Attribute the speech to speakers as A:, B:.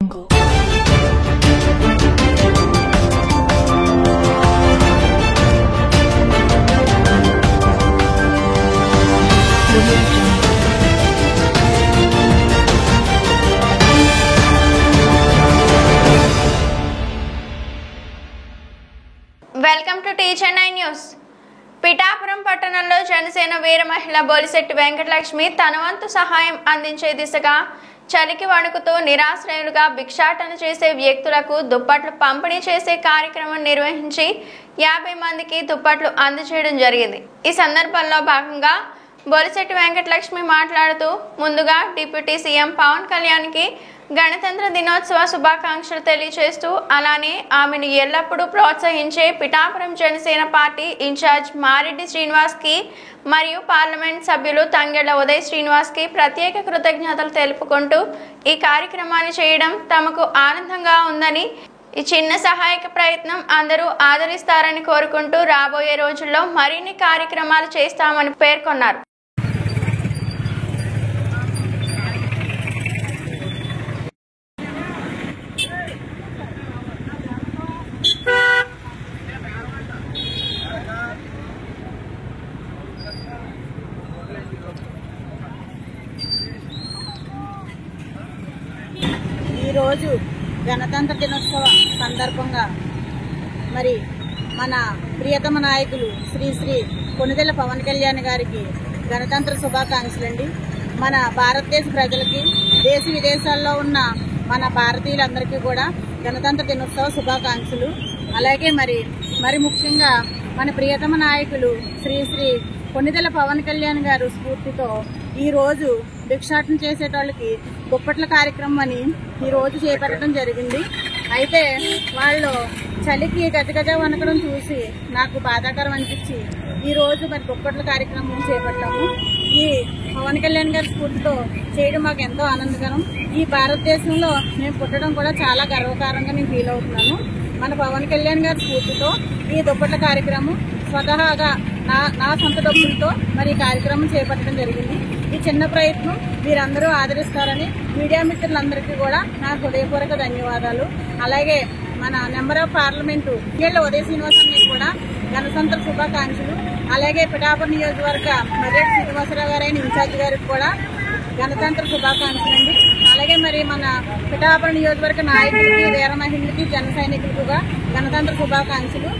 A: Welcome to టీచర్9 news. Pithapuram పట్టణంలో జనసేన వీర మహిళ బొలిశెట్టి వెంకటలక్ష్మి తన వంతు సహాయం అందించే దిశగా చలికి వణుకుతూ నిరాశ్రయులుగా భిక్షాటన చేసే వ్యక్తులకు దుప్పట్లు పంపిణీ చేసే కార్యక్రమం నిర్వహించి 50 మందికి దుప్పట్లు అందజేయడం జరిగింది. ఈ సందర్భంలో భాగంగా బొలిశెట్టి వెంకటలక్ష్మి మాట్లాడుతూ ముందుగా డిప్యూటీ సీఎం పవన్ కళ్యాణ్కి గణతంత్ర దినోత్సవ శుభాకాంక్షలు తెలియజేస్తూ అలానే ఆమెను ఎల్లప్పుడూ ప్రోత్సహించే పిఠాపురం జనసేన పార్టీ ఇన్ఛార్జ్ మారెడ్డి శ్రీనివాస్కి మరియు పార్లమెంట్ సభ్యులు తంగెళ్ల ఉదయ్ శ్రీనివాస్కి ప్రత్యేక కృతజ్ఞతలు తెలుపుకుంటూ ఈ కార్యక్రమాన్ని చేయడం తమకు ఆనందంగా ఉందని, ఈ చిన్న సహాయక ప్రయత్నం అందరూ ఆదరిస్తారని కోరుకుంటూ రాబోయే రోజుల్లో మరిన్ని కార్యక్రమాలు చేస్తామని పేర్కొన్నారు.
B: ఈరోజు గణతంత్ర దినోత్సవ సందర్భంగా మరి మన ప్రియతమ నాయకులు శ్రీ కొణిదెల పవన్ కళ్యాణ్ గారికి గణతంత్ర శుభాకాంక్షలండి. మన భారతదేశ ప్రజలకి దేశ విదేశాల్లో ఉన్న మన భారతీయులందరికీ కూడా గణతంత్ర దినోత్సవ శుభాకాంక్షలు. అలాగే మరి ముఖ్యంగా మన ప్రియతమ నాయకులు శ్రీ కొణిదెల పవన్ కళ్యాణ్ గారు స్ఫూర్తితో ఈరోజు భిక్షాటన చేసేటోళ్ళకి దుప్పట్ల కార్యక్రమం అని ఈరోజు చేపట్టడం జరిగింది. అయితే వాళ్ళు చలికి గజగజ వణకడం చూసి నాకు బాధాకరం అనిపించి ఈరోజు మరి దుప్పట్ల కార్యక్రమం చేపట్టాము. ఈ పవన్ కళ్యాణ్ గారి స్ఫూర్తితో చేయడం మాకు ఎంతో ఆనందకరం. ఈ భారతదేశంలో మేము పుట్టడం కూడా చాలా గర్వకారంగా నేను ఫీల్ అవుతున్నాను. మన పవన్ కళ్యాణ్ గారి స్ఫూర్తితో ఈ దుప్పట్ల కార్యక్రమం స్వతహాగా నా సొంత డబ్బులతో మరి ఈ కార్యక్రమం చేపట్టడం జరిగింది. ఈ చిన్న ప్రయత్నం మీరందరూ ఆదరిస్తారని మీడియా మిత్రులందరికీ కూడా నా హృదయపూర్వక ధన్యవాదాలు. అలాగే మన member of parliament Tangella Uday Srinivas అన్నయ్య కూడా గణతంత్ర శుభాకాంక్షలు. అలాగే పిఠాపురం నియోజకవర్గ మారెడ్డి శ్రీనివాసరావు గారైన ఇన్ఛార్జ్ గారికి కూడా గణతంత్ర శుభాకాంక్షలు అండి. అలాగే మరి మన పిఠాపురం నియోజకవర్గ నాయకులకి వీర మహిళలకి జన సైనికులకు గణతంత్ర శుభాకాంక్షలు.